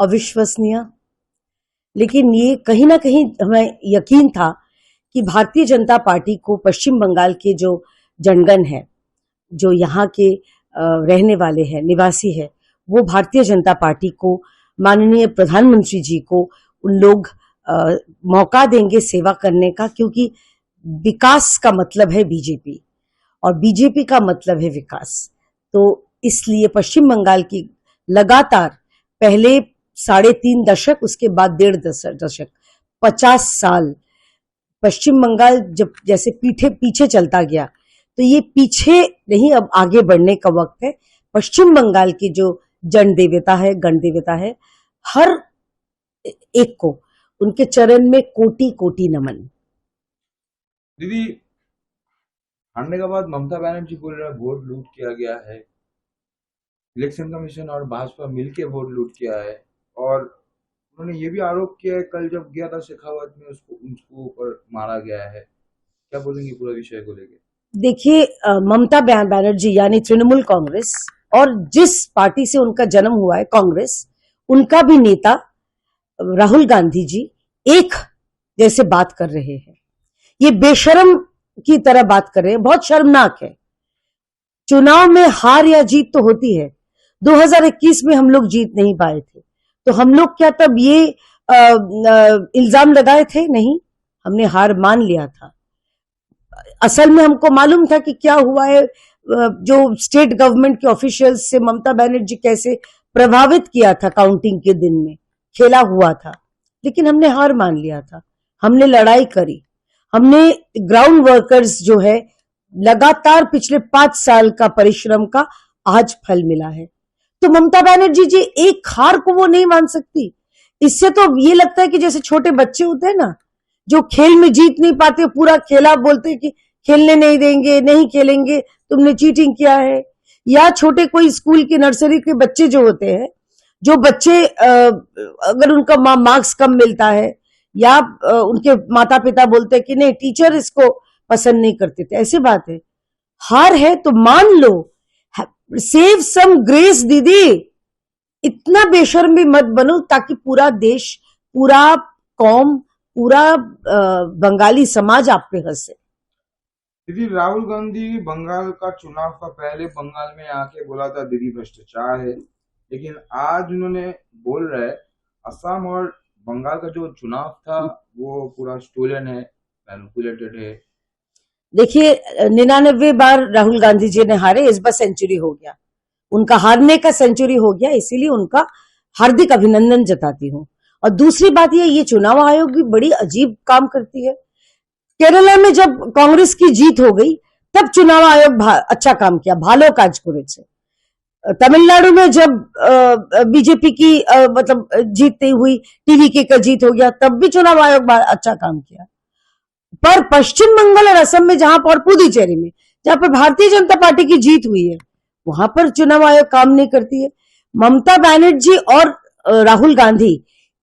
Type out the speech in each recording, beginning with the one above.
अविश्वसनीय, लेकिन ये कहीं ना कहीं हमें यकीन था कि भारतीय जनता पार्टी को पश्चिम बंगाल के जो जनगण है, जो यहाँ के रहने वाले हैं, निवासी है, वो भारतीय जनता पार्टी को, माननीय प्रधानमंत्री जी को उन लोग मौका देंगे सेवा करने का, क्योंकि विकास का मतलब है बीजेपी और बीजेपी का मतलब है विकास। तो इसलिए पश्चिम बंगाल की लगातार पहले 3.5 दशक, उसके बाद 1.5 दशक, 50 साल पश्चिम बंगाल जब जैसे पीछे चलता गया, तो ये पीछे नहीं, अब आगे बढ़ने का वक्त है। पश्चिम बंगाल की जो जन देवता है, गण देवता है, हर एक को उनके चरण में कोटि कोटि नमन। दीदी, हारने के बाद ममता बनर्जी बोल रहा है वोट लूट किया गया है, इलेक्शन कमीशन और भाजपा मिलके वोट लूट किया है, और उन्होंने ये भी आरोप किया है कल जब गया था शेखावत में उसको ऊपर मारा गया है। क्या बोलेंगे पूरा विषय को लेकर? देखिए, ममता बनर्जी यानी तृणमूल कांग्रेस, और जिस पार्टी से उनका जन्म हुआ है कांग्रेस, उनका भी नेता राहुल गांधी जी एक जैसे बात कर रहे हैं। ये बेशर्म की तरह बात कर रहे हैं, बहुत शर्मनाक है। चुनाव में हार या जीत तो होती है। 2021 में हम लोग जीत नहीं पाए थे, तो हम लोग क्या तब ये इल्जाम लगाए थे? नहीं, हमने हार मान लिया था। असल में हमको मालूम था कि क्या हुआ है, जो स्टेट गवर्नमेंट के ऑफिशियल्स से ममता बनर्जी कैसे प्रभावित किया था, काउंटिंग के दिन में खेला हुआ था, लेकिन हमने हार मान लिया था। हमने लड़ाई करी, हमने ग्राउंड वर्कर्स जो है लगातार पिछले 5 साल का परिश्रम का आज फल मिला है। तो ममता बनर्जी जी एक हार को वो नहीं मान सकती। इससे तो ये लगता है कि जैसे छोटे बच्चे होते हैं ना, जो खेल में जीत नहीं पाते, पूरा खेला बोलते कि खेलने नहीं देंगे, नहीं खेलेंगे, तुमने चीटिंग किया है। या छोटे कोई स्कूल के नर्सरी के बच्चे जो होते हैं, जो बच्चे अगर उनका मार्क्स कम मिलता है या उनके माता पिता बोलते हैं कि नहीं टीचर इसको पसंद नहीं करते थे, ऐसी बात है। हार है तो मान लो, सेव सम ग्रेस दीदी, इतना बेशर्म भी मत बनो ताकि पूरा देश, पूरा कौम, पूरा बंगाली समाज आप पे हंसे। दीदी, राहुल गांधी बंगाल का चुनाव का पहले बंगाल में आके बोला था दीदी भ्रष्टाचार है, लेकिन आज उन्होंने बोल रहे हैं असम और बंगाल का जो चुनाव था वो पूरा स्टोलन है, मैनिपुलेटेड है। देखिए, 99 बार राहुल गांधी जी ने हारे, इस बार सेंचुरी हो गया, उनका हारने का सेंचुरी हो गया, इसीलिए उनका हार्दिक अभिनंदन जताती हूँ। और दूसरी बात ये चुनाव आयोग भी बड़ी अजीब काम करती है। केरला में जब कांग्रेस की जीत हो गई, तब चुनाव आयोग अच्छा काम किया, भालो काज करेছে। तमिलनाडु में जब बीजेपी की मतलब जीत नहीं हुई, टीवीके का जीत हो गया, तब भी चुनाव आयोग अच्छा काम किया। पर पश्चिम बंगाल और असम में, जहां पर पुदुचेरी में, जहां पर भारतीय जनता पार्टी की जीत हुई है, वहां पर चुनाव आयोग काम नहीं करती है। ममता बनर्जी और राहुल गांधी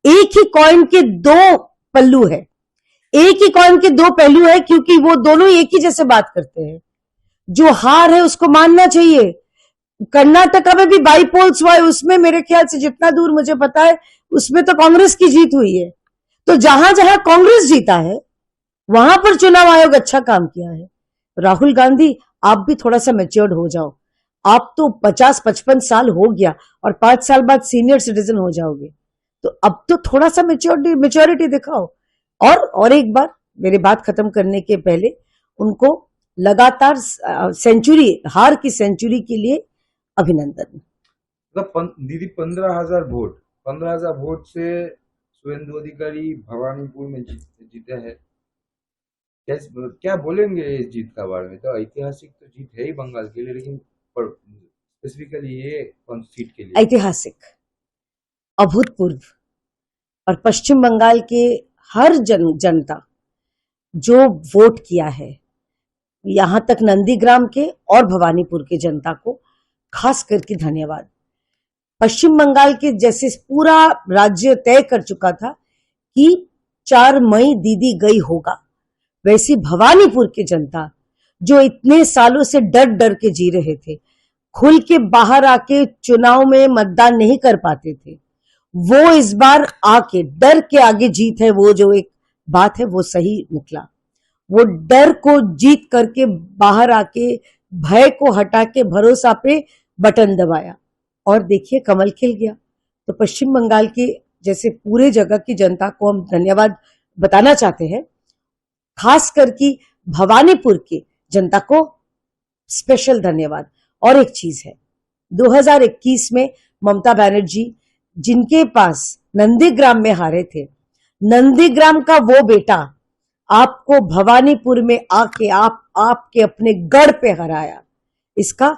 एक ही कॉइन के दो पल्लू है, एक ही कॉइन के दो पहलू है, क्योंकि वो दोनों एक ही जैसे बात करते हैं। जो हार है उसको मानना चाहिए। कर्नाटका में भी बाई पोल्स हुआ है, उसमें मेरे ख्याल से जितना दूर मुझे पता है, उसमें तो कांग्रेस की जीत हुई है। तो जहां जहां कांग्रेस जीता है वहां पर चुनाव आयोग अच्छा काम किया है। राहुल गांधी, आप भी थोड़ा सा मैच्योर्ड हो जाओ। आप तो 50-55 साल हो गया और 5 साल बाद सीनियर सिटीजन हो जाओगे, तो अब तो थोड़ा सा मेच्योरिटी दिखाओ। और एक बार मेरी बात खत्म करने के पहले उनको लगातार सेंचुरी, हार की सेंचुरी के लिए अभिनंदन। दीदी, 15,000 वोट से शुभेंदु अधिकारी भवानीपुर में जीते हैं। क्या बोलेंगे इस जीत का बारे में? तो ऐतिहासिक तो जीत है ही बंगाल के लिए, लेकिन स्पेसिफिकली ये कौन सीट के लिए? ऐतिहासिक, अभूतपूर्व। और पश्चिम बंगाल के हर जनता जो वोट किया है, यहां तक नंदीग्राम के और भवानीपुर के जनता को खास करके धन्यवाद। पश्चिम बंगाल के जैसे पूरा राज्य तय कर चुका था कि 4 मई दीदी गई होगा, वैसी भवानीपुर की जनता जो इतने सालों से डर डर के जी रहे थे, खुल के बाहर आके चुनाव में मतदान नहीं कर पाते थे, वो इस बार आके डर के आगे जीत है, वो जो एक बात है वो सही निकला। वो डर को जीत करके बाहर आके भय को हटा के भरोसा पे बटन दबाया और देखिए कमल खिल गया। तो पश्चिम बंगाल की जैसे पूरे जगह की जनता को हम धन्यवाद बताना चाहते हैं, खास करके भवानीपुर की जनता को स्पेशल धन्यवाद। और एक चीज है, 2021 में ममता बनर्जी जिनके पास नंदीग्राम में हारे थे, नंदीग्राम का वो बेटा आपको भवानीपुर में आके आपके अपने गढ़ पे हराया। इसका